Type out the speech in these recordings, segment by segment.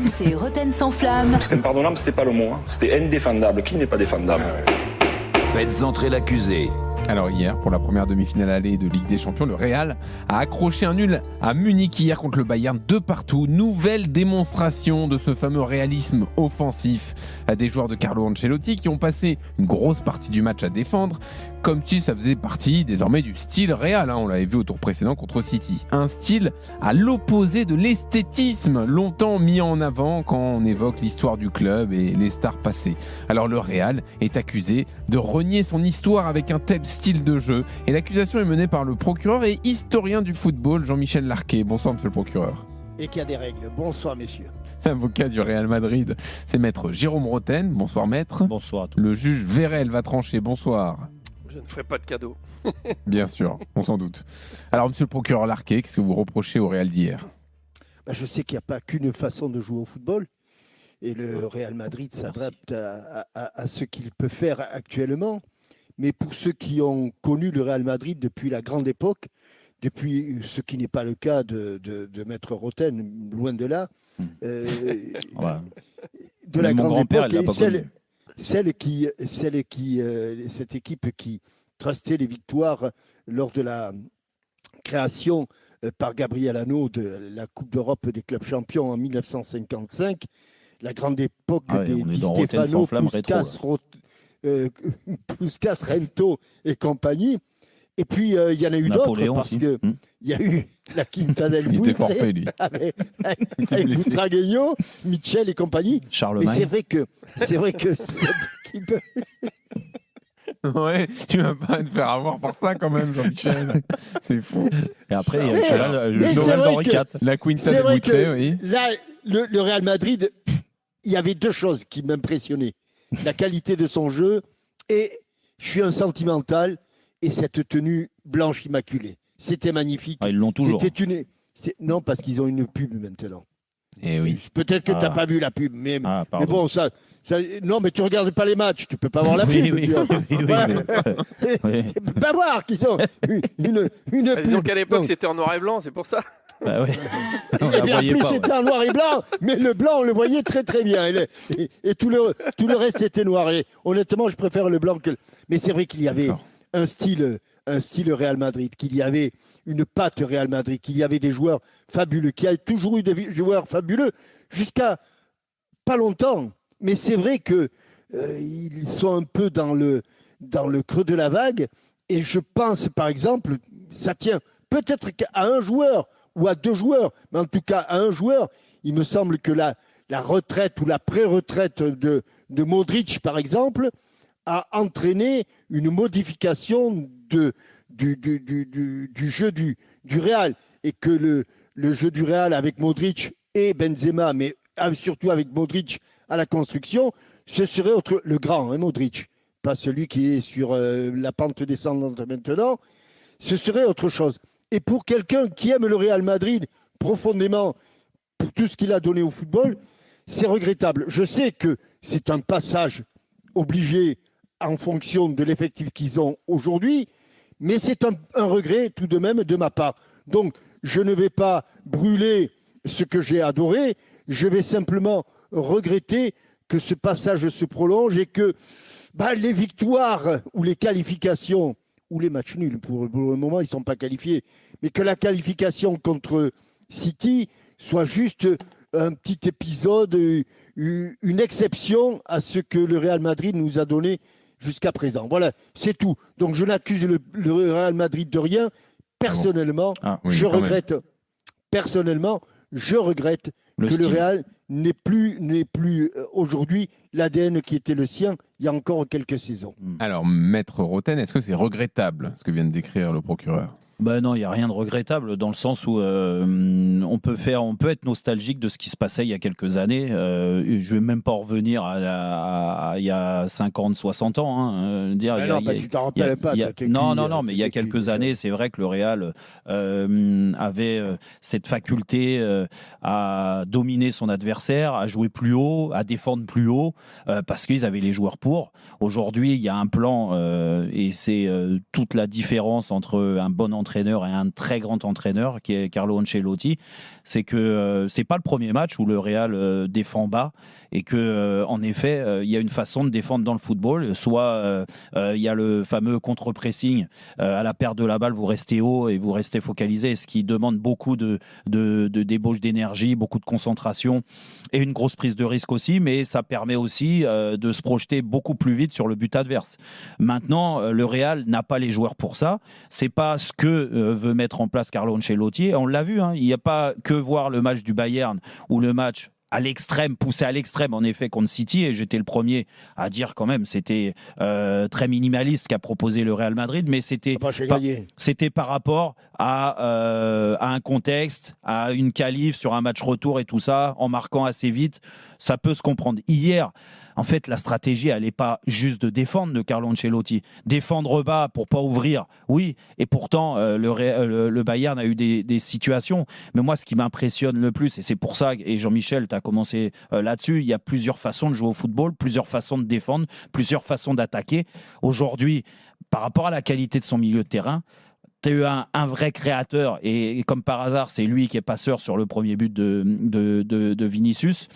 RMC Roten sans flamme. Parce qu'impardonnable, c'était pas le mot. C'était indéfendable. Qui n'est pas défendable? Faites entrer l'accusé. Alors hier, pour la première demi-finale allée de Ligue des Champions, le Real a accroché un nul à Munich hier contre le Bayern 2-2. Nouvelle démonstration de ce fameux réalisme offensif à des joueurs de Carlo Ancelotti qui ont passé une grosse partie du match à défendre, comme si ça faisait partie désormais du style Real. On l'avait vu au tour précédent contre City. Un style à l'opposé de l'esthétisme, longtemps mis en avant quand on évoque l'histoire du club et les stars passées. Alors le Real est accusé de renier son histoire avec un tel style de jeu. Et l'accusation est menée par le procureur et historien du football, Jean-Michel Larquet. Bonsoir, monsieur le procureur. Et qu'il y a des règles. Bonsoir, messieurs. L'avocat du Real Madrid, c'est maître Jérôme Roten. Bonsoir, maître. Bonsoir à tous. Le juge Vérel va trancher. Bonsoir. Je ne ferai pas de cadeau. Bien sûr, on s'en doute. Alors, monsieur le procureur Larquet, qu'est-ce que vous reprochez au Real d'hier ? Je sais qu'il n'y a pas qu'une façon de jouer au football. Et le Real Madrid s'adapte à ce qu'il peut faire actuellement. Mais pour ceux qui ont connu le Real Madrid depuis la grande époque, depuis ce qui n'est pas le cas de Maître Roten, loin de là, de la grande époque, et cette équipe qui trustait les victoires lors de la création par Gabriel Hanno de la Coupe d'Europe des clubs champions en 1955, la grande époque Di Stefano, Puskas, Rento et compagnie. Et puis, il y en a eu d'autres parce qu'il y a eu la Quinta del Buitre avec Butragueño, Mitchell et compagnie. Charlemagne. Mais c'est vrai que cette équipe... Ouais, tu vas pas te faire avoir par ça quand même, Jean-Michel. C'est fou. Et après, il y a le Joël d'Henri IV. La Quinta del Buitre, oui. Là, le Real Madrid, il y avait deux choses qui m'impressionnaient. La qualité de son jeu et je suis un sentimental et cette tenue blanche immaculée. C'était magnifique. Ils l'ont toujours. Non, parce qu'ils ont une pub maintenant. Eh oui. Peut-être que tu n'as pas vu la pub, mais bon, non, mais tu ne regardes pas les matchs, tu ne peux pas voir la pub. Oui, Tu ne peux pas voir qu'ils ont une pub. Disons qu'à l'époque, c'était en noir et blanc, c'est pour ça. Bah ouais. Et bien plus, c'était en noir et blanc, mais le blanc, on le voyait très très bien. Et tout le reste était noir. Et honnêtement, je préfère le blanc que... Mais c'est vrai qu'il y avait un style Real Madrid, qu'il y avait une patte Real Madrid, qu'il y avait des joueurs fabuleux, qu'il y a toujours eu des joueurs fabuleux jusqu'à pas longtemps. Mais c'est vrai qu'ils sont un peu dans le creux de la vague. Et je pense, par exemple, ça tient peut-être qu'à un joueur ou à deux joueurs, mais en tout cas à un joueur, il me semble que la retraite ou la pré-retraite de Modric, par exemple, a entraîné une modification du jeu du Real. Et que le jeu du Real avec Modric et Benzema, mais surtout avec Modric à la construction, ce serait le grand, Modric, pas celui qui est sur la pente descendante maintenant, ce serait autre chose. Et pour quelqu'un qui aime le Real Madrid profondément, pour tout ce qu'il a donné au football, c'est regrettable. Je sais que c'est un passage obligé en fonction de l'effectif qu'ils ont aujourd'hui, mais c'est un regret tout de même de ma part. Donc, je ne vais pas brûler ce que j'ai adoré, je vais simplement regretter que ce passage se prolonge et que les victoires ou les qualifications ou les matchs nuls, pour le moment, ils ne sont pas qualifiés, mais que la qualification contre City soit juste un petit épisode, une exception à ce que le Real Madrid nous a donné jusqu'à présent. Voilà, c'est tout. Donc, je n'accuse le Real Madrid de rien. Personnellement, je regrette que le Real n'est plus aujourd'hui l'ADN qui était le sien il y a encore quelques saisons. Alors, maître Roten, est-ce que c'est regrettable ce que vient de décrire le procureur ? Non, il n'y a rien de regrettable dans le sens où on peut être nostalgique de ce qui se passait il y a quelques années. Je ne vais même pas revenir à il y a 50, 60 ans. Tu t'en rappelles pas. Non, mais il y a quelques années, c'est vrai que le Real avait cette faculté à dominer son adversaire, à jouer plus haut, à défendre plus haut, parce qu'ils avaient les joueurs pour. Aujourd'hui, il y a un plan et c'est toute la différence entre un bon entraîneur entraîneur et un très grand entraîneur qui est Carlo Ancelotti, c'est que c'est pas le premier match où le Real défend bas et que en effet il y a une façon de défendre dans le football. Soit il y a le fameux contre-pressing à la perte de la balle, vous restez haut et vous restez focalisé, ce qui demande beaucoup de débauche d'énergie, beaucoup de concentration et une grosse prise de risque aussi, mais ça permet aussi de se projeter beaucoup plus vite sur le but adverse. Maintenant, le Real n'a pas les joueurs pour ça. C'est pas ce que veut mettre en place Carlo Ancelotti. Et on l'a vu, il n'y a pas que voir le match du Bayern ou le match à l'extrême, poussé à l'extrême en effet contre City, et j'étais le premier à dire quand même c'était très minimaliste qu'a proposé le Real Madrid, mais c'était par rapport à un contexte, à une qualif sur un match retour et tout ça, en marquant assez vite, ça peut se comprendre. Hier, en fait, la stratégie, elle n'est pas juste de défendre de Carlo Ancelotti. Défendre bas pour pas ouvrir, oui. Et pourtant, le Bayern a eu des situations. Mais moi, ce qui m'impressionne le plus, et c'est pour ça, et Jean-Michel, tu as commencé là-dessus, il y a plusieurs façons de jouer au football, plusieurs façons de défendre, plusieurs façons d'attaquer. Aujourd'hui, par rapport à la qualité de son milieu de terrain, tu as eu un vrai créateur. Et comme par hasard, c'est lui qui est passeur sur le premier but de Vinicius.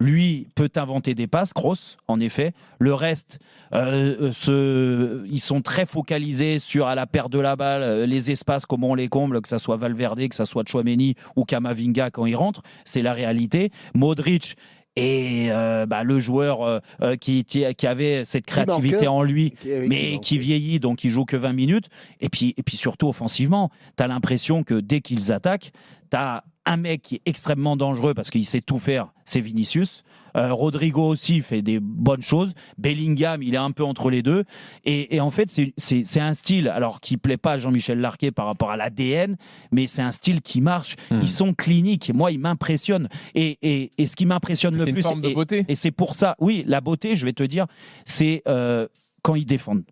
Lui peut inventer des passes, Kroos, en effet. Le reste, ils sont très focalisés sur à la perte de la balle, les espaces, comment on les comble, que ce soit Valverde, que ce soit Tchouaméni ou Camavinga quand il rentre. C'est la réalité. Modric et le joueur qui avait cette créativité en lui, mais qui vieillit, donc il joue que 20 minutes. Et puis surtout offensivement, tu as l'impression que dès qu'ils attaquent, tu as un mec qui est extrêmement dangereux parce qu'il sait tout faire, c'est Vinicius. Rodrigo aussi fait des bonnes choses. Bellingham, il est un peu entre les deux. Et en fait, c'est un style, alors qui ne plaît pas à Jean-Michel Larquet par rapport à l'ADN, mais c'est un style qui marche. Ils sont cliniques. Moi, ils m'impressionnent. Et ce qui m'impressionne le plus, une forme de beauté. Et c'est pour ça, oui, la beauté, je vais te dire, c'est quand ils défendent.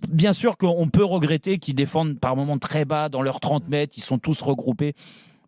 Bien sûr qu'on peut regretter qu'ils défendent par moments très bas, dans leurs 30 mètres, ils sont tous regroupés.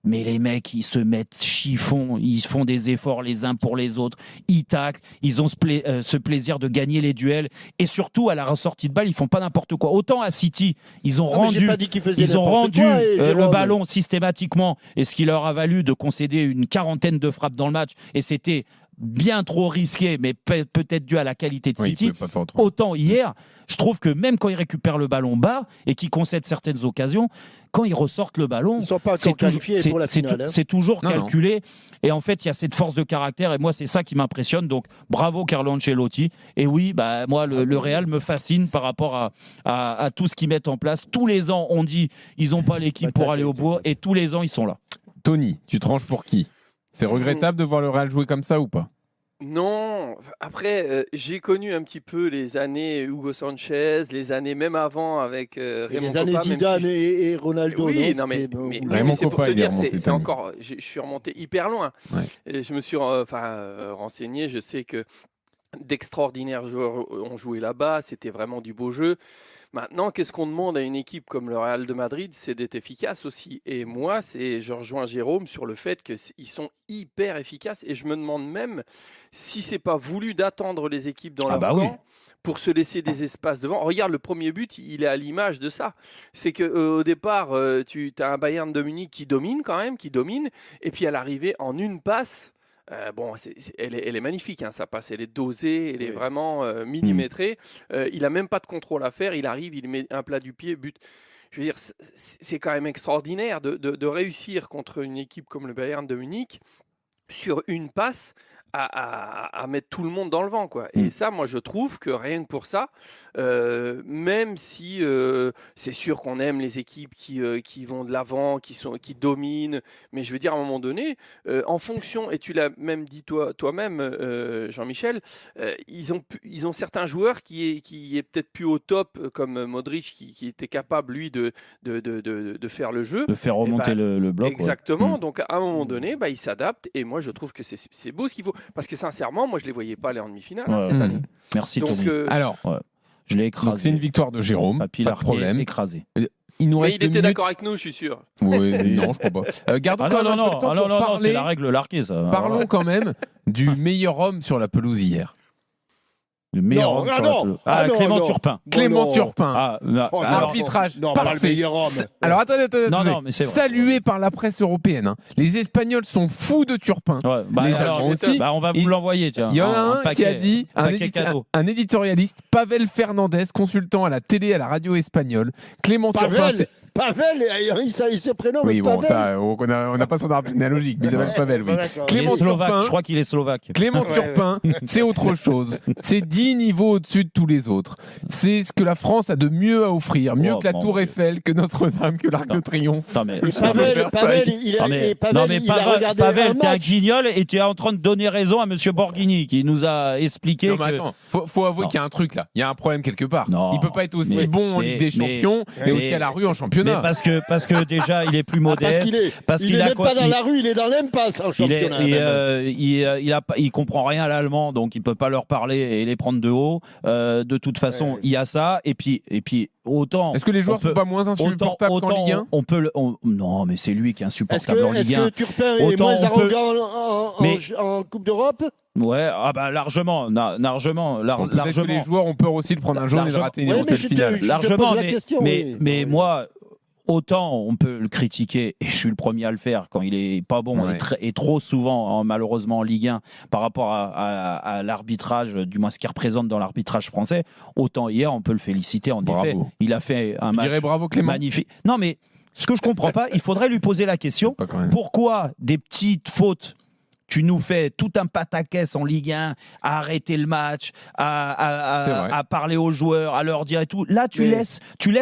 Mais les mecs, ils se mettent chiffon, ils font des efforts les uns pour les autres, ils taclent, ils ont ce plaisir de gagner les duels. Et surtout, à la ressortie de balle, ils font pas n'importe quoi. Autant à City, ils ont rendu le ballon systématiquement, et ce qui leur a valu de concéder une quarantaine de frappes dans le match. Et c'était bien trop risqué, mais peut-être dû à la qualité de City. Autant hier, je trouve que même quand ils récupèrent le ballon bas et qu'ils concèdent certaines occasions, quand ils ressortent le ballon, c'est toujours calculé. Et en fait, il y a cette force de caractère. Et moi, c'est ça qui m'impressionne. Donc, bravo Carlo Ancelotti. Et oui, moi, le Real me fascine par rapport à tout ce qu'ils mettent en place. Tous les ans, on dit ils n'ont pas l'équipe pour aller au bout. Et tous les ans, ils sont là. Tony, tu tranches pour qui ? C'est regrettable de voir le Real jouer comme ça ou pas ? Non, après, j'ai connu un petit peu les années Hugo Sanchez, les années même avant avec Raymond les années Kopa, Zidane et Ronaldo. Oui, non, mais c'est pour te dire, c'est encore, je suis remonté hyper loin. Ouais. Et je me suis renseigné, je sais que d'extraordinaires joueurs ont joué là-bas, c'était vraiment du beau jeu. Maintenant, qu'est-ce qu'on demande à une équipe comme le Real de Madrid? C'est d'être efficace aussi. Et moi, je rejoins Jérôme sur le fait qu'ils sont hyper efficaces. Et je me demande même si c'est pas voulu d'attendre les équipes dans leur camp pour se laisser des espaces devant. Regarde, le premier but, il est à l'image de ça. C'est qu'au départ, tu as un Bayern de Munich qui domine quand même, et puis à l'arrivée, en une passe, elle est magnifique, sa passe, elle est dosée, elle est vraiment millimétrée. Il n'a même pas de contrôle à faire, il arrive, il met un plat du pied, but. Je veux dire, c'est quand même extraordinaire de réussir contre une équipe comme le Bayern de Munich sur une passe à mettre tout le monde dans le vent, quoi. Et ça, moi, je trouve que rien que pour ça, même si c'est sûr qu'on aime les équipes qui vont de l'avant, qui dominent, mais je veux dire, à un moment donné, en fonction, et tu l'as même dit toi-même, Jean-Michel, ils ont certains joueurs qui est peut-être plus au top, comme Modric, qui était capable, lui, de faire le jeu. De faire remonter le bloc. Exactement. Donc, à un moment donné, il s'adapte, et moi, je trouve que c'est beau ce qu'il faut. Parce que sincèrement, moi, je ne les voyais pas aller en demi-finale cette année. Merci, donc, Tony. Alors, je l'ai écrasé. C'est une victoire de Jérôme, pas de problème. Écrasé. Il était d'accord avec nous, je suis sûr. Oui, non, je crois pas. Gardons quand même un peu de temps pour parler. C'est la règle Larquet, ça. Parlons quand même du meilleur homme sur la pelouse hier. Le meilleur homme sur la pelouse. Clément Turpin. Clément non. Turpin. non. Arbitrage Non, pas le parfait. meilleur homme. Alors attendez. Non, mais c'est vrai. Salué par la presse européenne. Hein. Les Espagnols sont fous de Turpin. Ouais, Les alors, Allemands aussi. on va vous l'envoyer, tiens. Il y en a un qui a paquet- dit, paquet cadeau. un éditorialiste, Pavel Fernandez, consultant à la télé et à la radio espagnole. Clément Turpin. Pavel, il se prénomme Oui, bon, Pavel. ça, on n'a pas son arbre généalogique, mais il s'appelle Pavel, oui. D'accord. Il est Clément slovaque, Turpin. je crois qu'il est slovaque. Clément Turpin, c'est autre chose. C'est 10 niveaux au-dessus de tous les autres. C'est ce que la France a de mieux à offrir. Mieux que la Tour Eiffel, que Notre-Dame, que l'Arc de Triomphe. Non, mais, Et Pavel, il a regardé Pavel, un t'es un match. guignol et tu es en train de donner raison à Monsieur Borghini qui nous a expliqué Non, mais que... attends, faut avouer Non. qu'il y a un truc là. Il y a un problème quelque part. Non, Il peut pas être aussi mais- bon en mais- Ligue des mais- Champions et mais- aussi à la rue en Mais championnat. parce que déjà il est plus Parce modeste. qu'il est, parce il qu'il est a même quoi- pas dans il- la rue, il est dans l'impasse en Il, est, championnat. il comprend rien à l'allemand, donc il peut pas leur parler et les prendre de haut. De toute façon, il y a ça. Et puis autant. Est-ce que les joueurs on peut- sont pas moins insupportables qu'en Ligue 1 on peut. Non, mais c'est lui qui est Est-ce insupportable en Ligue 1. que Turpin est Autant moins on peut- arrogant en Coupe d'Europe? Ouais, largement, largement. Donc, peut-être que les joueurs ont peur aussi de prendre un jaune et de rater une Ouais, mais éventuelle je te- finale. je te Largement, pose la question, oui. mais moi, autant on peut le critiquer, et je suis le premier à le faire quand il est pas bon Ouais. et trop souvent, malheureusement, en Ligue 1, par rapport à l'arbitrage, du moins ce qu'il représente dans l'arbitrage français, autant hier, on peut le féliciter en Bravo. effet. Il a fait un Je match dirais bravo Clément. magnifique. Non, mais ce que je comprends pas, il faudrait lui poser la question Pas quand même. pourquoi des petites fautes tu nous fais tout un pataquès en Ligue 1 à arrêter le match, C'est vrai. à parler aux joueurs, à leur dire et tout. Là, tu Mais- laisses,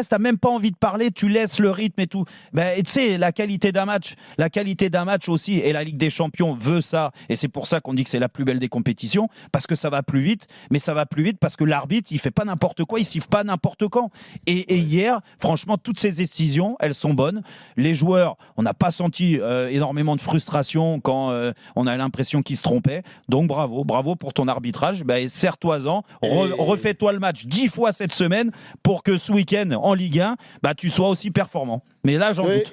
t'as même pas envie de parler, tu laisses le rythme et tout. Ben, tu sais, la qualité d'un match aussi, et la Ligue des Champions veut ça, et c'est pour ça qu'on dit que c'est la plus belle des compétitions, parce que ça va plus vite, mais ça va plus vite parce que l'arbitre, il fait pas n'importe quoi, il siffle pas n'importe quand. Et hier, franchement, toutes ces décisions, elles sont bonnes. Les joueurs, on n'a pas senti énormément de frustration quand on a l'impression qu'ils se trompaient. Donc bravo pour ton arbitrage. Ben, serre-toi-en, refais-toi le match 10 fois cette semaine pour que ce week-end en Ligue 1, bah, tu sois aussi performant. Mais là, j'en doute.